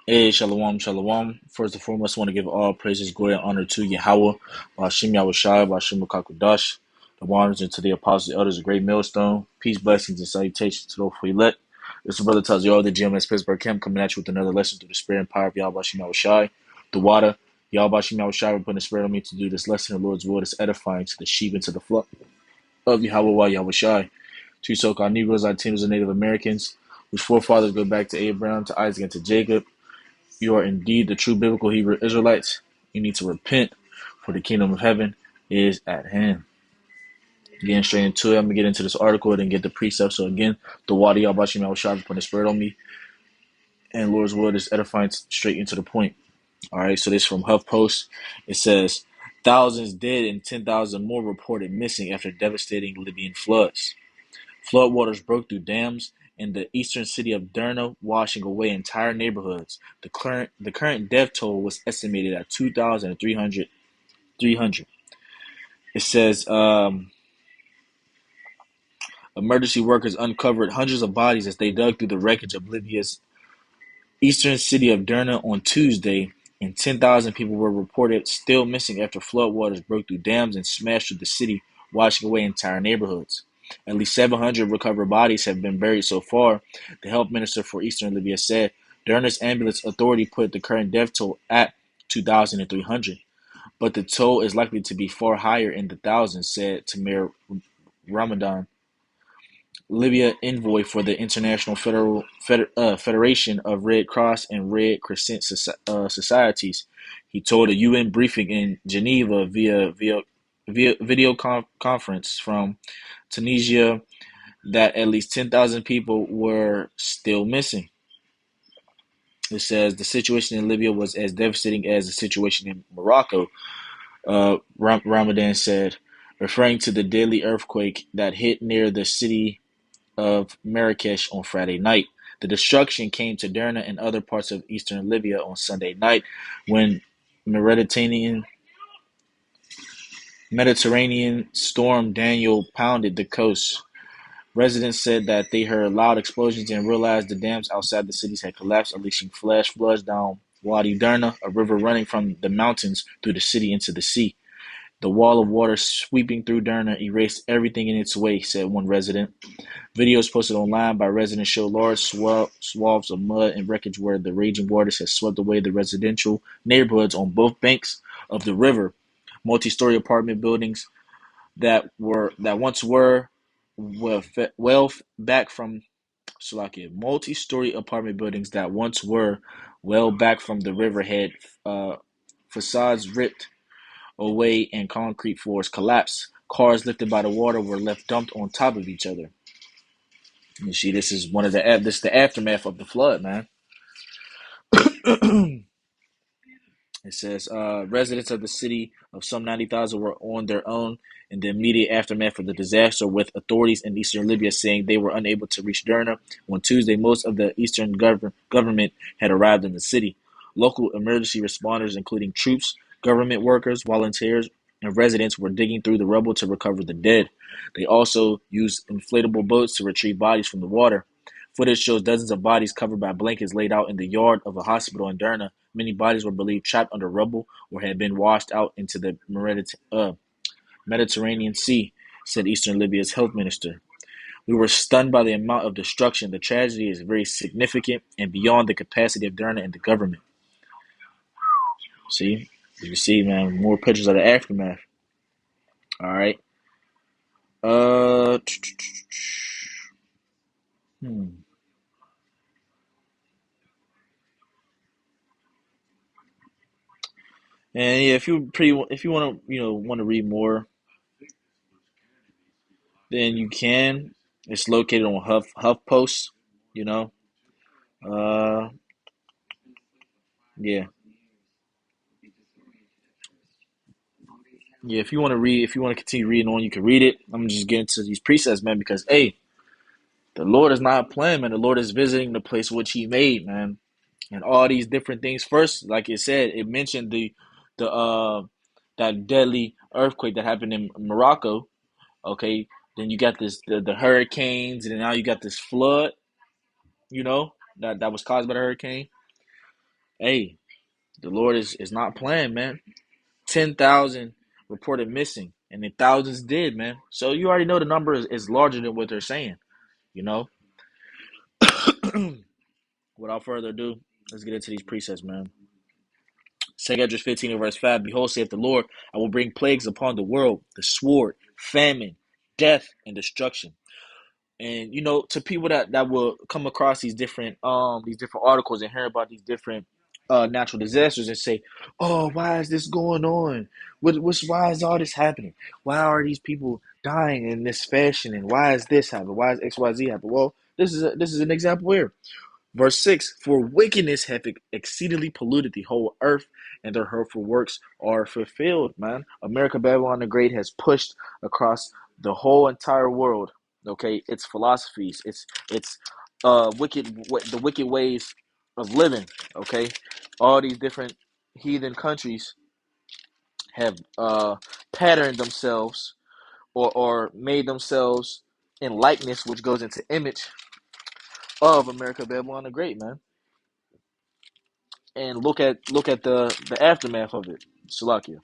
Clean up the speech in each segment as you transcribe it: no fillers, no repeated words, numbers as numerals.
Hey, shalom, shalom. First and foremost, I want to give all praises, glory, and honor to Yahweh, Bashim Yahushai, Bashim Kakudash, the waters and to the apostles, the elders, a great millstone. Peace, blessings, and salutations to those who elect. This is Brother tells you all the GMS Pittsburgh Camp coming at you with another lesson through the spirit and power of Yahweh Bashim Yahushai. The water, Yahweh Bashim Yahushai, will put the spirit on me to do this lesson. The Lord's word is edifying to the sheep and to the flock of Yahweh Yahushai. To so-called Negroes, Latinos, and Native Americans, whose forefathers go back to Abraham, to Isaac, and to Jacob. You are indeed the true biblical Hebrew Israelites. You need to repent, for the kingdom of heaven is at hand. Getting straight into it, I'm going to get into this article and then get the precepts. So again, the Wadi Yabashim Al-Shab put the spirit on me, and Lord's word is edifying straight into the point. All right, so this is from HuffPost. It says, thousands dead and 10,000 more reported missing after devastating Libyan floods. Floodwaters broke through dams in the eastern city of Derna, washing away entire neighborhoods. The current death toll was estimated at 2,300. It says emergency workers uncovered hundreds of bodies as they dug through the wreckage of Libya's eastern city of Derna on Tuesday, and 10,000 people were reported still missing after floodwaters broke through dams and smashed through the city, washing away entire neighborhoods. At least 700 recovered bodies have been buried so far, the health minister for eastern Libya said. Derna's ambulance authority put the current death toll at 2,300, but the toll is likely to be far higher in the thousands, said Tamir Ramadan, Libya envoy for the International Federation of Red Cross and Red Crescent Societies. He told a UN briefing in Geneva via video conference from Tunisia that at least 10,000 people were still missing. It says the situation in Libya was as devastating as the situation in Morocco, Ramadan said, referring to the deadly earthquake that hit near the city of Marrakesh on Friday night. The destruction came to Derna and other parts of eastern Libya on Sunday night when Mediterranean storm Daniel pounded the coast. Residents said that they heard loud explosions and realized the dams outside the cities had collapsed, unleashing flash floods down Wadi Derna, a river running from the mountains through the city into the sea. The wall of water sweeping through Derna erased everything in its way, said one resident. Videos posted online by residents show large swaths of mud and wreckage where the raging waters had swept away the residential neighborhoods on both banks of the river. Multi-story apartment buildings that once were well back from multi-story apartment buildings that once were well back from the river had facades ripped away and concrete floors collapsed. Cars lifted by the water were left dumped on top of each other. You see, this is the aftermath of the flood, man. It says residents of the city of some 90,000 were on their own in the immediate aftermath of the disaster, with authorities in eastern Libya saying they were unable to reach Derna. On Tuesday, most of the eastern government had arrived in the city. Local emergency responders, including troops, government workers, volunteers, and residents, were digging through the rubble to recover the dead. They also used inflatable boats to retrieve bodies from the water. Footage shows dozens of bodies covered by blankets laid out in the yard of a hospital in Derna. Many bodies were believed trapped under rubble or had been washed out into the Mediterranean Sea, said Eastern Libya's health minister. We were stunned by the amount of destruction. The tragedy is very significant and beyond the capacity of Derna and the government. See? You see, man, more pictures of the aftermath. All right. Uh, hmm. And yeah, if you want to, want to read more, then you can. It's located on HuffPost. You know. Uh, yeah, yeah. If you want to continue reading on, you can read it. I'm just getting to these precepts, man, because hey, the Lord is not playing, man. The Lord is visiting the place which He made, man, and all these different things. First, like it said, it mentioned the that deadly earthquake that happened in Morocco. Okay, then you got the hurricanes, and now you got this flood. That was caused by the hurricane. Hey, the Lord is not playing, man. 10,000 reported missing, and then thousands did, man. So you already know the number is larger than what they're saying, you know? Without further ado, let's get into these precepts, man. 2 15 and verse 5, Behold, saith the Lord, I will bring plagues upon the world, the sword, famine, death, and destruction. And to people that will come across these different articles and hear about these different natural disasters and say, oh, why is this going on? Why is all this happening? Why are these people dying in this fashion? And why is this happening? Why is XYZ happening? Well, this is an example here. Verse 6, For wickedness hath exceedingly polluted the whole earth, and their hurtful works are fulfilled, man. America Babylon the Great has pushed across the whole entire world, okay, its philosophies, its the wicked ways of living, okay? All these different heathen countries have patterned themselves or made themselves in likeness, which goes into image of America Babylon the Great, man. And look at the aftermath of it, Salakia.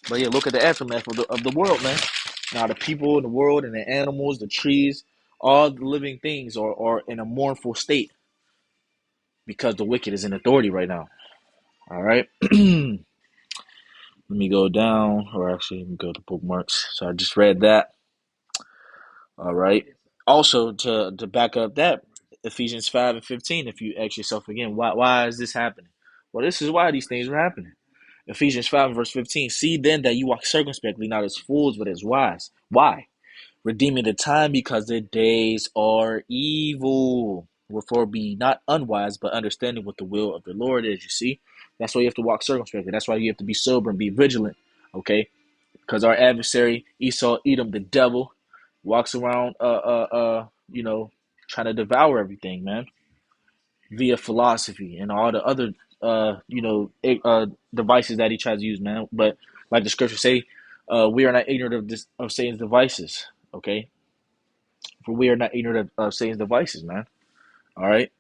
But yeah, look at the aftermath of the world, man. Now the people in the world and the animals, the trees, all the living things are in a mournful state because the wicked is in authority right now. All right. Let me go down, or actually, let me go to bookmarks. So I just read that. All right. Also, to back up that, Ephesians 5 and 15. If you ask yourself again, why is this happening? Well, this is why these things are happening. Ephesians 5 verse 15. See then that you walk circumspectly, not as fools, but as wise. Why? Redeeming the time, because the days are evil. Wherefore be not unwise, but understanding what the will of the Lord is. You see? That's why you have to walk circumspectly. That's why you have to be sober and be vigilant. Okay? Because our adversary, Esau, Edom, the devil, walks around trying to devour everything, man, via philosophy and all the other devices that he tries to use, man. But like the scriptures say, we are not ignorant of Satan's devices. Okay, for we are not ignorant of Satan's devices, man. All right.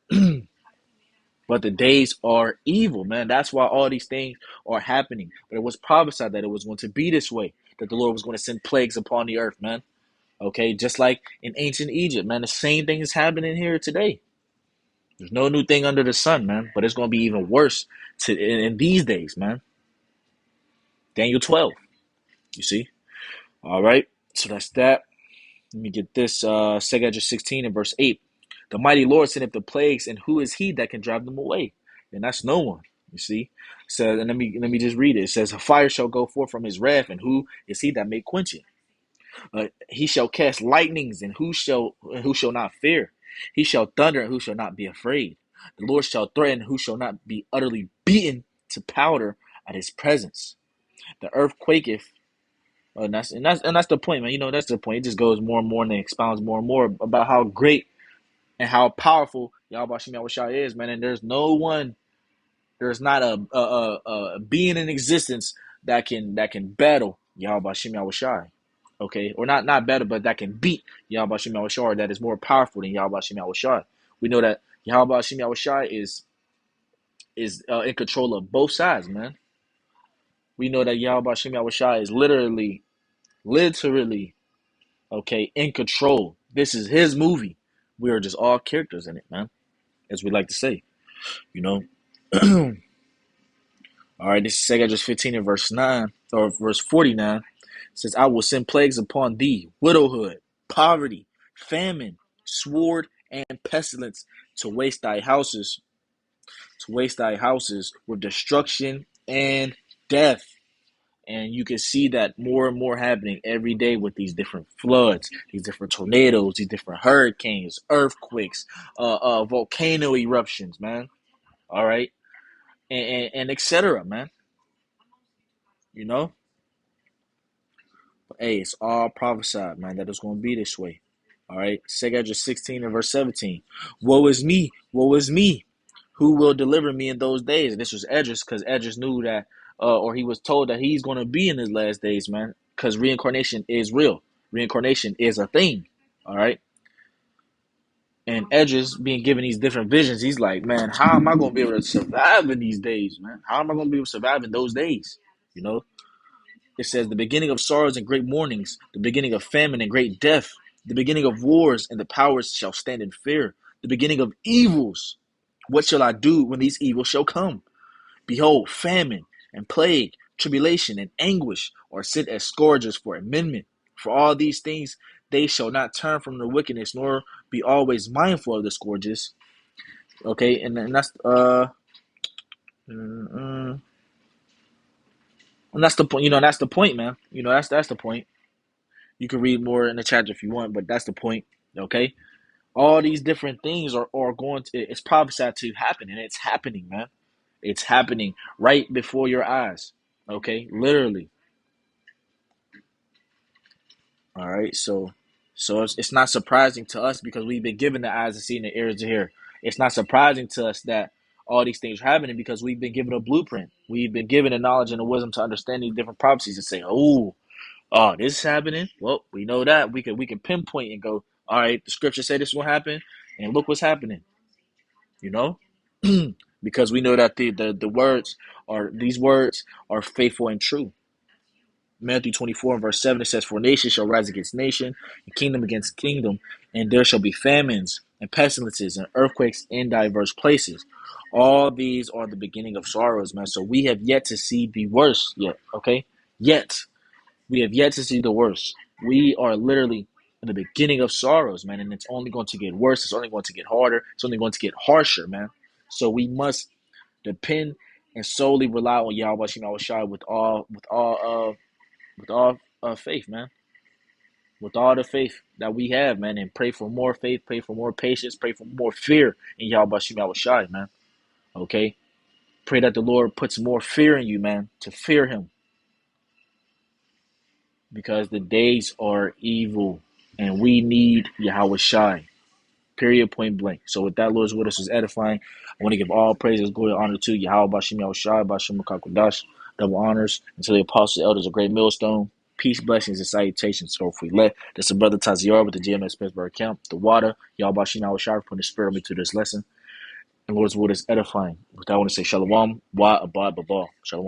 But the days are evil, man. That's why all these things are happening. But it was prophesied that it was going to be this way, that the Lord was going to send plagues upon the earth, man. Okay, just like in ancient Egypt, man. The same thing is happening here today. There's no new thing under the sun, man. But it's going to be even worse in these days, man. Daniel 12, you see? All right, so that's that. Let me get this. 2 16 and verse 8. The mighty Lord sendeth the plagues, and who is he that can drive them away? And that's no one, you see? So, and let me just read it. It says, a fire shall go forth from his wrath, and who is he that may quench it? He shall cast lightnings, and who shall not fear? He shall thunder, and who shall not be afraid? The Lord shall threaten, who shall not be utterly beaten to powder at his presence. The earth quaketh. And that's the point, man. That's the point. It just goes more and more and it expounds more and more about how great and how powerful Yahweh Shem Yahushua is, man. And there's not a being in existence that can battle Yahweh Shem Yahushua. Okay, or not battle, but that can beat Yahweh Shem Yahushua. That is more powerful than Yahweh Shem Yahushua. We know that Yahweh Shem Yahushua is in control of both sides, man. We know that Yahweh Shem Yahushua is literally, okay, in control. This is his movie. We are just all characters in it, man, as we like to say, you know. All right, this is 2 15 and verse 9, or verse 49. It says, I will send plagues upon thee, widowhood, poverty, famine, sword, and pestilence, to waste thy houses, with destruction and death. And you can see that more and more happening every day with these different floods, these different tornadoes, these different hurricanes, earthquakes, volcano eruptions, man. All right, and etc., man. You know, but, hey, it's all prophesied, man, that it's going to be this way. All right, 2 16 and verse 17. Woe is me, woe is me. Who will deliver me in those days? And this was Edris, because Edris knew that, or he was told that he's going to be in his last days, man, because reincarnation is real. Reincarnation is a thing, all right? And Edris being given these different visions, he's like, man, how am I going to be able to survive in these days, man? How am I going to be able to survive in those days? You know, it says the beginning of sorrows and great mournings, the beginning of famine and great death, the beginning of wars and the powers shall stand in fear, the beginning of evils. What shall I do when these evils shall come? Behold, famine and plague, tribulation and anguish are sent as scourges for amendment. For all these things they shall not turn from their wickedness, nor be always mindful of the scourges. Okay, and that's and that's the point. You know, that's the point, man. You know, that's the point. You can read more in the chapter if you want, but that's the point. Okay, all these different things are going to, it's prophesied to happen, and it's happening, man. It's happening right before your eyes. Okay, literally. All right, so it's not surprising to us because we've been given the eyes to see and the ears to hear. It's not surprising to us that all these things are happening because we've been given a blueprint. We've been given the knowledge and the wisdom to understand these different prophecies and say, oh, this is happening. Well, we know that we can pinpoint and go, all right, the scripture said this will happen, and look what's happening. You know, because we know that the words are these words are faithful and true. Matthew 24 and verse 7, it says, for nation shall rise against nation, and kingdom against kingdom, and there shall be famines and pestilences and earthquakes in diverse places. All these are the beginning of sorrows, man. So we have yet to see the worst yet, okay? Yet. We have yet to see the worst. We are literally in the beginning of sorrows, man, and it's only going to get worse. It's only going to get harder. It's only going to get harsher, man. So we must depend and solely rely on Yahweh Shema Shai with all faith, man. With all the faith that we have, man, and pray for more faith, pray for more patience, pray for more fear in Yahweh Shema Shai, man. Okay? Pray that the Lord puts more fear in you, man, to fear him. Because the days are evil and we need Yahweh Shai. Period, point blank. So with that, Lord's word, this is edifying. I want to give all praises, glory, and honor to Yahweh Bashim Yahweh Shai, Bashim Kakwadash, double honors, and to the apostles, elders, a great millstone. Peace, blessings, and salutations. So if we let, that's a brother Taziar with the GMS Pittsburgh camp, the water, Yahweh Bashim Yahweh Shai, putting the spirit of me to this lesson. And Lord's word is edifying. With that, I want to say Shalom, Wa Abad Babal. Shalom.